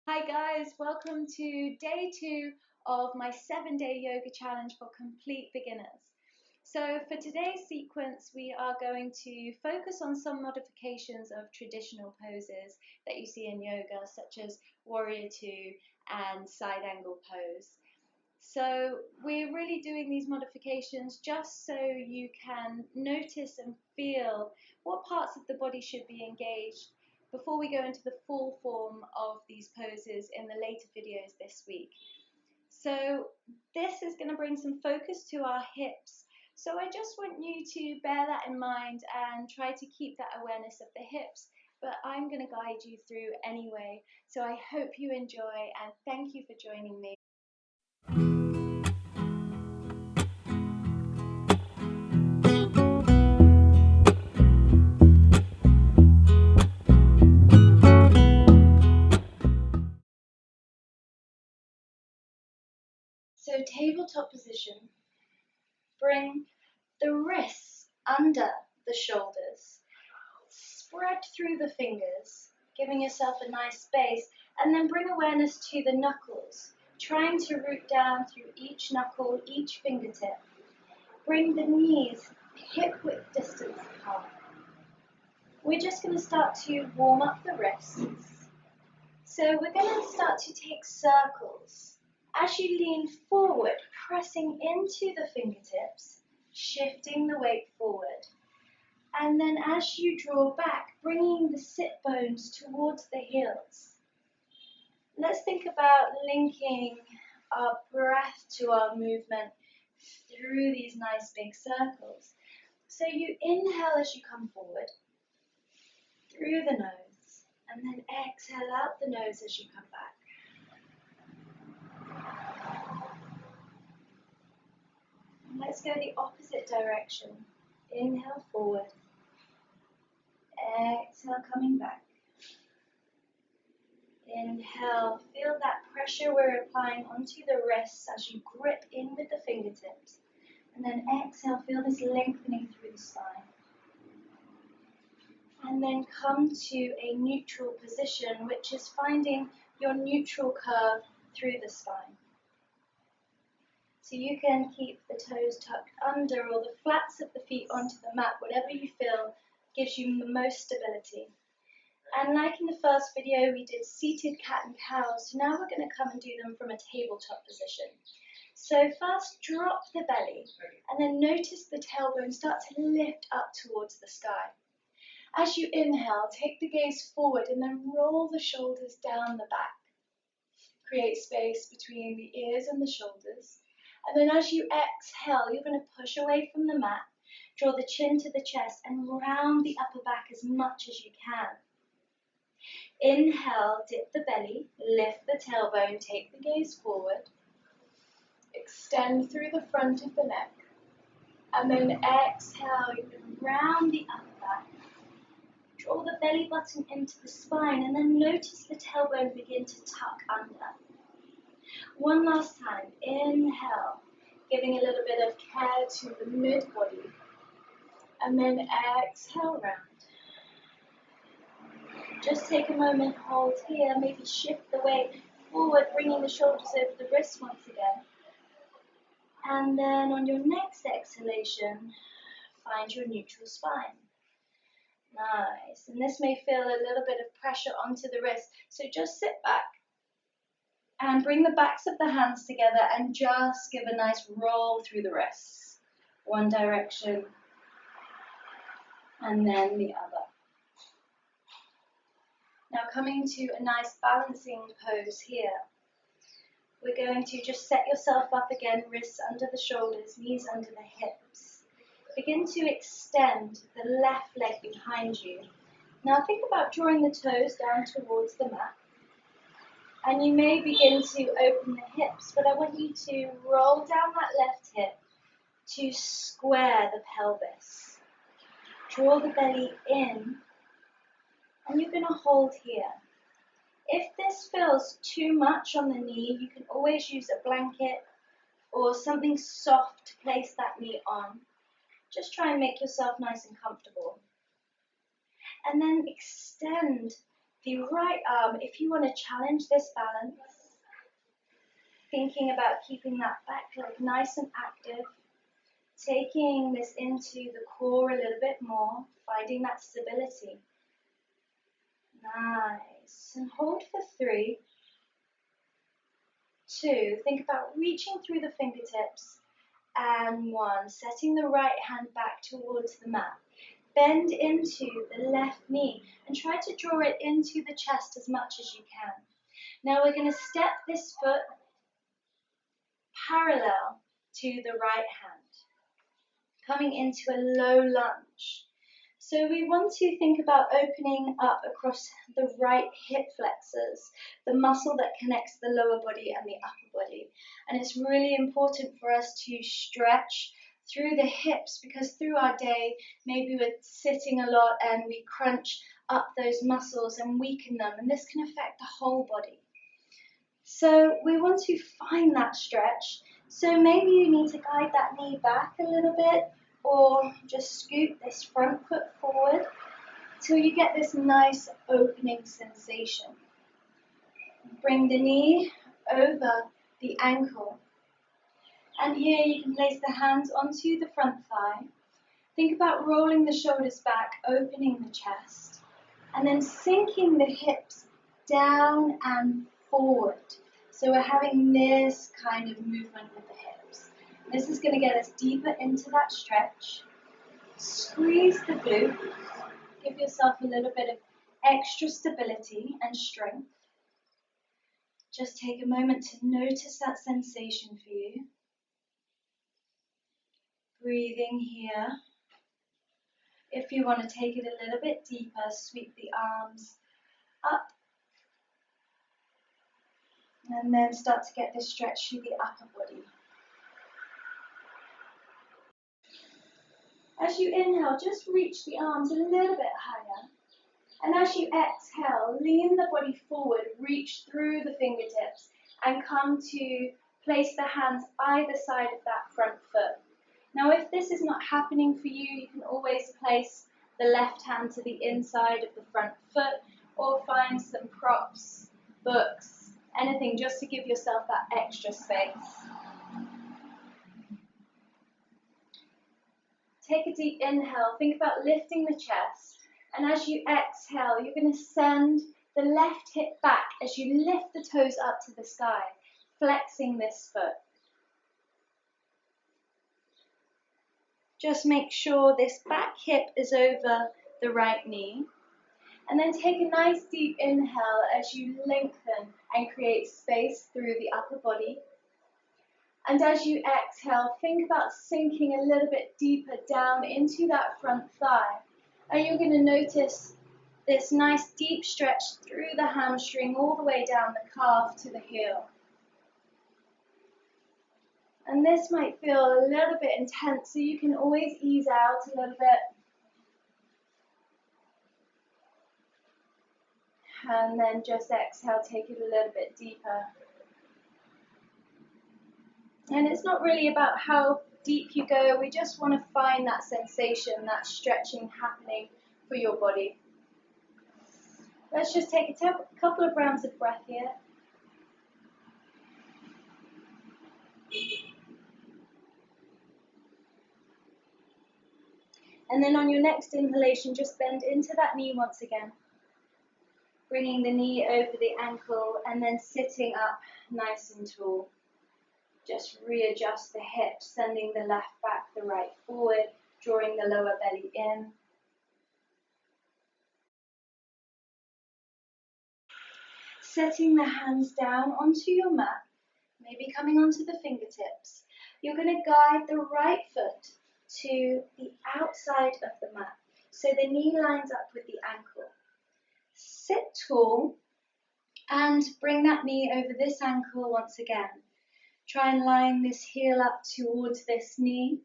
Hi guys, welcome to day 2 of my 7-day yoga challenge for complete beginners. So for today's sequence, we are going to focus on some modifications of traditional poses that you see in yoga, such as warrior 2 and side angle pose. So we're really doing these modifications just so you can notice and feel what parts of the body should be engaged before we go into the full form of these poses in the later videos this week. So this is going to bring some focus to our hips. So I just want you to bear that in mind and try to keep that awareness of the hips, but I'm going to guide you through anyway. So I hope you enjoy and thank you for joining me. So tabletop position, bring the wrists under the shoulders, spread through the fingers, giving yourself a nice space, and then bring awareness to the knuckles, trying to root down through each knuckle, each fingertip. Bring the knees hip width distance apart. We're just going to start to warm up the wrists. So we're going to start to take circles. As you lean forward, pressing into the fingertips, shifting the weight forward. And then as you draw back, bringing the sit bones towards the heels. Let's think about linking our breath to our movement through these nice big circles. So you inhale as you come forward, through the nose, and then exhale out the nose as you come back. Let's go the opposite direction. Inhale forward. Exhale coming back. Inhale, feel that pressure we're applying onto the wrists as you grip in with the fingertips. And then exhale, feel this lengthening through the spine. And then come to a neutral position, which is finding your neutral curve through the spine. So you can keep the toes tucked under or the flats of the feet onto the mat, whatever you feel gives you the most stability. And like in the first video, we did seated cat and cow, so now we're going to come and do them from a tabletop position. So first, drop the belly, and then notice the tailbone start to lift up towards the sky. As you inhale, take the gaze forward and then roll the shoulders down the back. Create space between the ears and the shoulders. And then as you exhale, you're going to push away from the mat, draw the chin to the chest, and round the upper back as much as you can. Inhale, dip the belly, lift the tailbone, take the gaze forward. Extend through the front of the neck. And then exhale, you're going to round the upper back. Draw the belly button into the spine, and then notice the tailbone begin to tuck under. One last time, inhale, giving a little bit of care to the mid-body. And then exhale, round. Just take a moment, hold here, maybe shift the weight forward, bringing the shoulders over the wrists once again. And then on your next exhalation, find your neutral spine. Nice. And this may feel a little bit of pressure onto the wrist. So just sit back and bring the backs of the hands together and just give a nice roll through the wrists. One direction and then the other. Now coming to a nice balancing pose here. We're going to just set yourself up again, wrists under the shoulders, knees under the hips. Begin to extend the left leg behind you. Now think about drawing the toes down towards the mat. And you may begin to open the hips, but I want you to roll down that left hip to square the pelvis. Draw the belly in, and you're going to hold here. If this feels too much on the knee, you can always use a blanket or something soft to place that knee on. Just try and make yourself nice and comfortable. And then extend the right arm, if you want to challenge this balance, thinking about keeping that back leg nice and active, taking this into the core a little bit more, finding that stability. Nice. And hold for 3, 2. Think about reaching through the fingertips. And 1. Setting the right hand back towards the mat. Bend into the left knee and try to draw it into the chest as much as you can. Now we're going to step this foot parallel to the right hand, coming into a low lunge. So we want to think about opening up across the right hip flexors, the muscle that connects the lower body and the upper body. And it's really important for us to stretch through the hips, because through our day, maybe we're sitting a lot and we crunch up those muscles and weaken them, and this can affect the whole body. So we want to find that stretch. So maybe you need to guide that knee back a little bit, or just scoot this front foot forward till you get this nice opening sensation. Bring the knee over the ankle. And here you can place the hands onto the front thigh. Think about rolling the shoulders back, opening the chest, and then sinking the hips down and forward. So we're having this kind of movement with the hips. This is going to get us deeper into that stretch. Squeeze the glutes. Give yourself a little bit of extra stability and strength. Just take a moment to notice that sensation for you. Breathing here. If you want to take it a little bit deeper, sweep the arms up. And then start to get this stretch through the upper body. As you inhale, just reach the arms a little bit higher. And as you exhale, lean the body forward, reach through the fingertips, and come to place the hands either side of that front foot. Now, if this is not happening for you, you can always place the left hand to the inside of the front foot, or find some props, books, anything just to give yourself that extra space. Take a deep inhale, think about lifting the chest, and as you exhale, you're going to send the left hip back as you lift the toes up to the sky, flexing this foot. Just make sure this back hip is over the right knee. And then take a nice deep inhale as you lengthen and create space through the upper body. And as you exhale, think about sinking a little bit deeper down into that front thigh. And you're going to notice this nice deep stretch through the hamstring all the way down the calf to the heel. And this might feel a little bit intense, so you can always ease out a little bit. And then just exhale, take it a little bit deeper. And it's not really about how deep you go, we just want to find that sensation, that stretching happening for your body. Let's just take a couple of rounds of breath here. And then on your next inhalation, just bend into that knee once again. Bringing the knee over the ankle and then sitting up nice and tall. Just readjust the hips, sending the left back, the right forward, drawing the lower belly in. Setting the hands down onto your mat, maybe coming onto the fingertips. You're going to guide the right foot to the outside of the mat, so the knee lines up with the ankle. Sit tall and bring that knee over this ankle once again. Try and line this heel up towards this knee.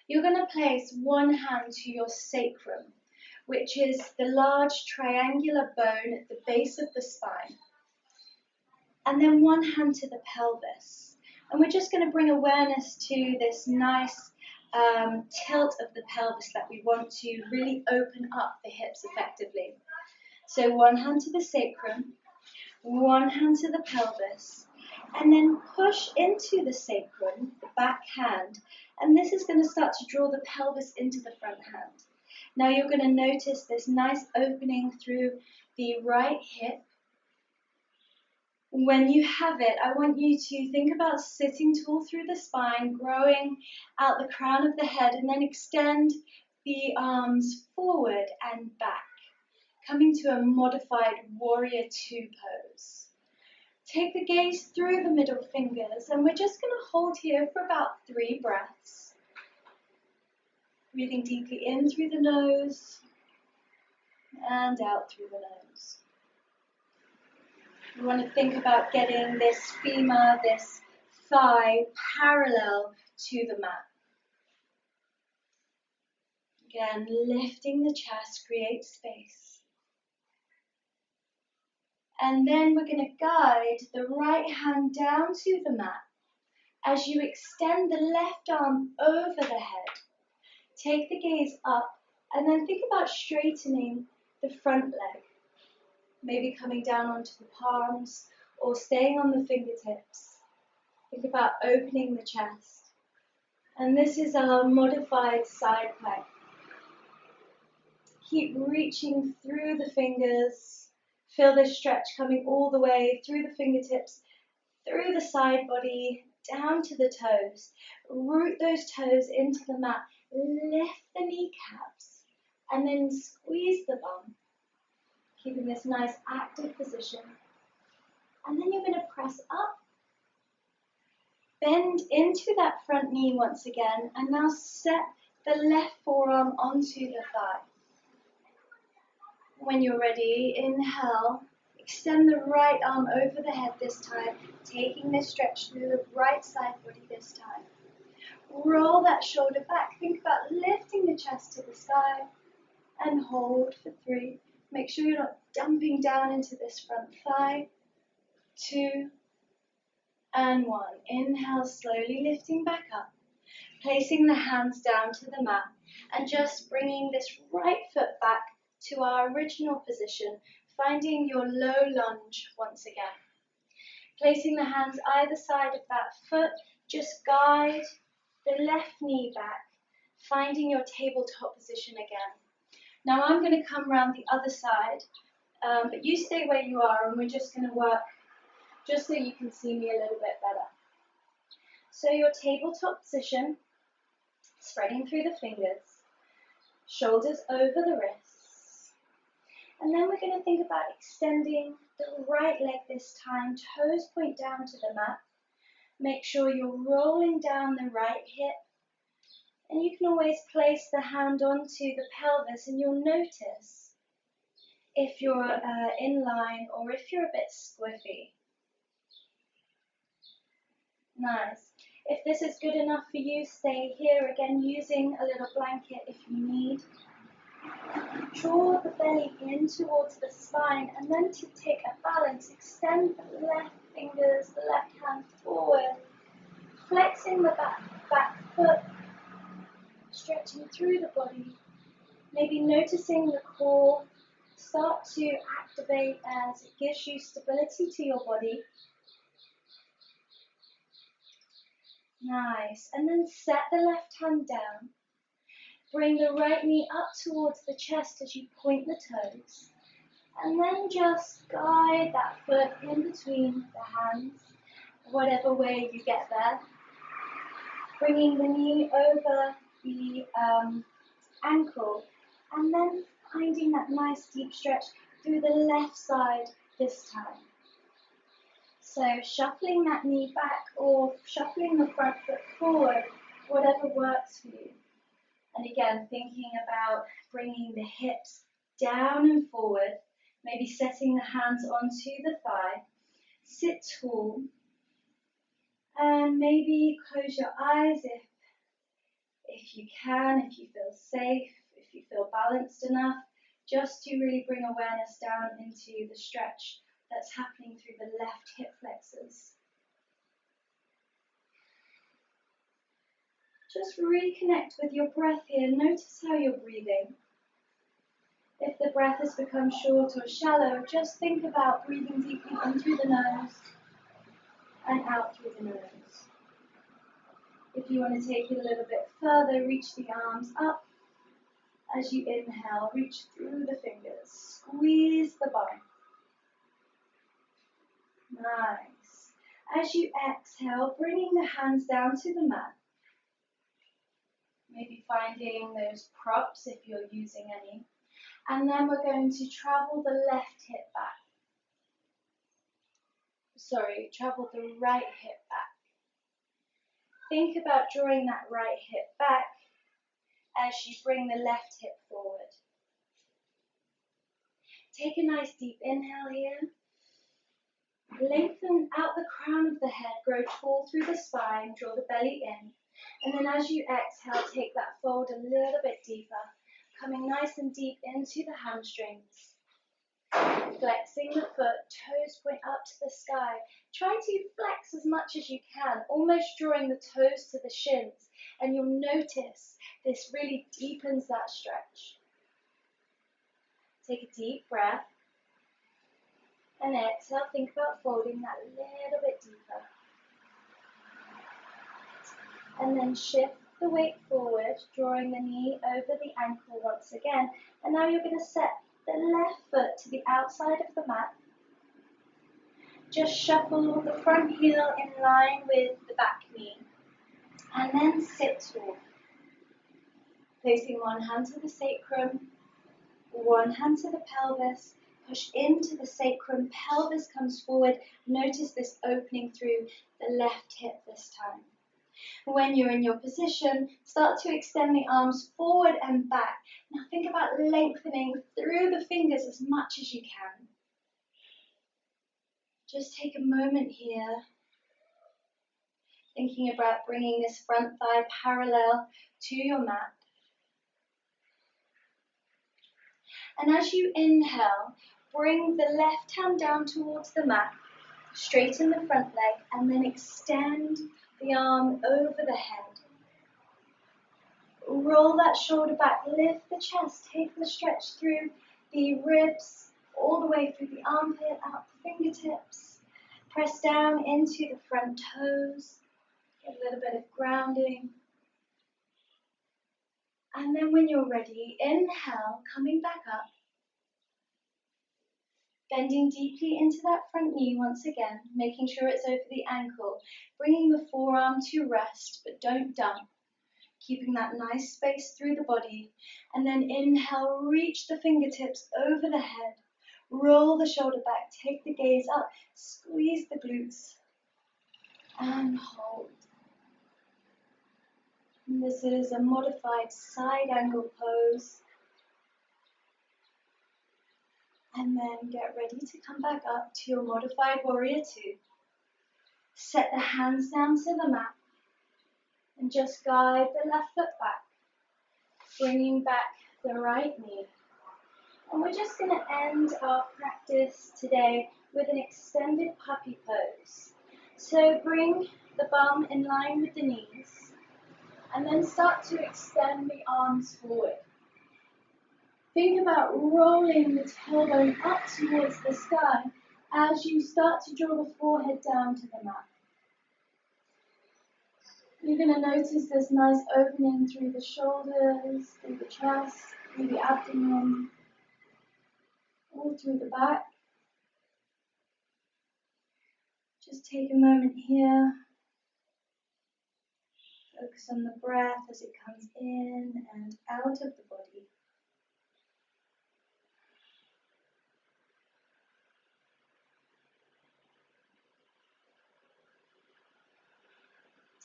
You're going to place one hand to your sacrum, which is the large triangular bone at the base of the spine. And then one hand to the pelvis. And we're just going to bring awareness to this nice tilt of the pelvis that we want to really open up the hips effectively. So one hand to the sacrum, one hand to the pelvis, and then push into the sacrum, the back hand, and this is going to start to draw the pelvis into the front hand. Now you're going to notice this nice opening through the right hip. When you have it, I want you to think about sitting tall through the spine, growing out the crown of the head, and then extend the arms forward and back, coming to a modified warrior two pose. Take the gaze through the middle fingers, and we're just going to hold here for about 3 breaths. Breathing deeply in through the nose and out through the nose. We want to think about getting this femur, this thigh, parallel to the mat. Again, lifting the chest, create space. And then we're going to guide the right hand down to the mat as you extend the left arm over the head. Take the gaze up and then think about straightening the front leg. Maybe coming down onto the palms or staying on the fingertips. Think about opening the chest. And this is our modified side plank. Keep reaching through the fingers. Feel this stretch coming all the way through the fingertips, through the side body, down to the toes. Root those toes into the mat. Lift the kneecaps and then squeeze the bum. Keeping this nice active position. And then you're going to press up. Bend into that front knee once again. And now set the left forearm onto the thigh. When you're ready, inhale. Extend the right arm over the head this time. Taking this stretch through the right side body this time. Roll that shoulder back. Think about lifting the chest to the sky. And hold for 3. Make sure you're not dumping down into this front thigh. 2 and 1. Inhale, slowly lifting back up. Placing the hands down to the mat. And just bringing this right foot back to our original position. Finding your low lunge once again. Placing the hands either side of that foot. Just guide the left knee back. Finding your tabletop position again. Now I'm going to come around the other side, but you stay where you are and we're just going to work just so you can see me a little bit better. So your tabletop position, spreading through the fingers, shoulders over the wrists. And then we're going to think about extending the right leg this time, toes point down to the mat. Make sure you're rolling down the right hip. And you can always place the hand onto the pelvis and you'll notice if you're in line or if you're a bit squiffy. Nice. If this is good enough for you, stay here again using a little blanket if you need. Draw the belly in towards the spine and then to take a balance, extend the left fingers, the left hand forward, flexing the back foot. Stretching through the body, maybe noticing the core start to activate as it gives you stability to your body. Nice. And then set the left hand down. Bring the right knee up towards the chest as you point the toes. And then just guide that foot in between the hands, whatever way you get there. Bringing the knee over the ankle and then finding that nice deep stretch through the left side this time. So shuffling that knee back or shuffling the front foot forward, whatever works for you. And again, thinking about bringing the hips down and forward, maybe setting the hands onto the thigh. Sit tall and maybe close your eyes if you can, if you feel safe, if you feel balanced enough, just to really bring awareness down into the stretch that's happening through the left hip flexors. Just reconnect with your breath here. Notice how you're breathing. If the breath has become short or shallow, just think about breathing deeply in through the nose and out through the nose. If you want to take it a little bit further, reach the arms up. As you inhale, reach through the fingers. Squeeze the bum. Nice. As you exhale, bringing the hands down to the mat. Maybe finding those props if you're using any. And then we're going to travel the left hip back. Travel the right hip back. Think about drawing that right hip back as you bring the left hip forward. Take a nice deep inhale here. Lengthen out the crown of the head, grow tall through the spine, draw the belly in. And then as you exhale, take that fold a little bit deeper, coming nice and deep into the hamstrings. Flexing the foot, toes point up to the sky. Try to flex as much as you can, almost drawing the toes to the shins. And you'll notice this really deepens that stretch. Take a deep breath. And exhale, think about folding that a little bit deeper. And then shift the weight forward, drawing the knee over the ankle once again. And now you're going to set the left foot to the outside of the mat. Just shuffle the front heel in line with the back knee. And then sit tall. Placing one hand to the sacrum, one hand to the pelvis. Push into the sacrum, pelvis comes forward. Notice this opening through the left hip this time. When you're in your position, start to extend the arms forward and back. Now think about lengthening through the fingers as much as you can. Just take a moment here, thinking about bringing this front thigh parallel to your mat. And as you inhale, bring the left hand down towards the mat, straighten the front leg, and then extend the arm over the head. Roll that shoulder back, lift the chest, take the stretch through the ribs, all the way through the armpit, out the fingertips. Press down into the front toes, get a little bit of grounding. And then when you're ready, inhale, coming back up. Bending deeply into that front knee once again, making sure it's over the ankle. Bringing the forearm to rest, but don't dump. Keeping that nice space through the body. And then inhale, reach the fingertips over the head. Roll the shoulder back, take the gaze up, squeeze the glutes. And hold. And this is a modified side angle pose. And then get ready to come back up to your modified warrior 2. Set the hands down to the mat and just guide the left foot back, bringing back the right knee. And we're just going to end our practice today with an extended puppy pose. So bring the bum in line with the knees and then start to extend the arms forward. Think about rolling the tailbone up towards the sky as you start to draw the forehead down to the mat. You're going to notice this nice opening through the shoulders, through the chest, through the abdomen, all through the back. Just take a moment here. Focus on the breath as it comes in and out of the body.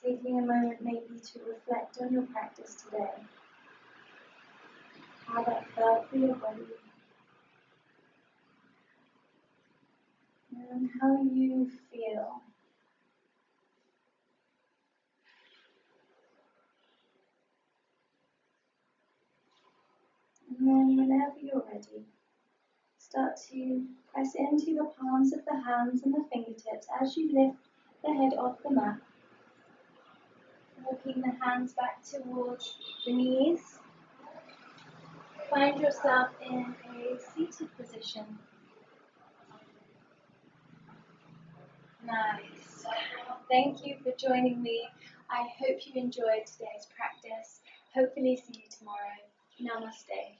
Taking a moment maybe to reflect on your practice today. How that felt for your body. And how you feel. And then whenever you're ready, start to press into the palms of the hands and the fingertips as you lift the head off the mat. Walking the hands back towards the knees. Find yourself in a seated position. Nice. Thank you for joining me. I hope you enjoyed today's practice. Hopefully see you tomorrow. Namaste.